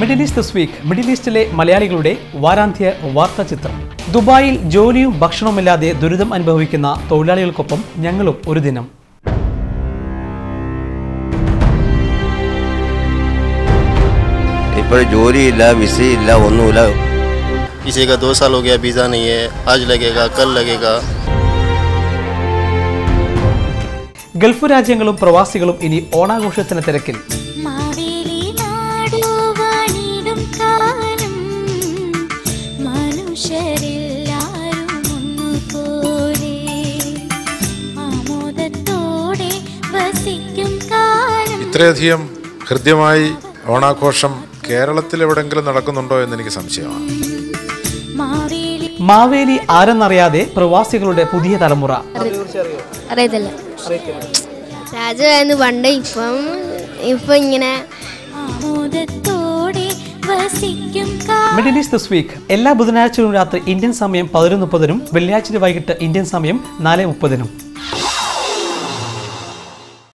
Middle east this week middle ഈസ്റ്റിലെ മലയാളികളുടെ വാരാന്ത്യ വാർത്താ ചിത്രം. ദുബായിൽ ജോലിയും ഭക്ഷണവുമില്ലാതെ ദുരിതം അനുഭവിക്കുന്ന തൊഴിലാളികൾക്കൊപ്പം ഞങ്ങളും ഒരു ദിനം. ഇപ്പോൾ ജോലിയില്ല, വിസയില്ല, ഒന്നുമില്ല. किसी का 2 साल हो गया वीज़ा नहीं है, आज लगेगा कल लगेगा. ഗൾഫ് രാജ്യങ്ങളും പ്രവാസികളും ഇനി ഓണാഘോഷത്തിന് തിരക്കിൽ. ഇത്രയധികം ഹൃദ്യമായി ഓണാഘോഷം കേരളത്തിൽ എവിടെങ്കിലും നടക്കുന്നുണ്ടോ എന്ന് എനിക്ക് സംശയമാണ്. മാവേലി ആരെന്നറിയാതെ പ്രവാസികളുടെ പുതിയ തലമുറ. അറിയത്തില്ല, രാജാവായിരുന്നു പണ്ട്, ഇപ്പം ഇങ്ങനെ. മിഡിൽ ഈസ്റ്റ് ദിസ് വീക്ക് എല്ലാ ബുധനാഴ്ചയും രാത്രി ഇന്ത്യൻ സമയം 11:30, വെള്ളിയാഴ്ച വൈകിട്ട് ഇന്ത്യൻ സമയം 4:30.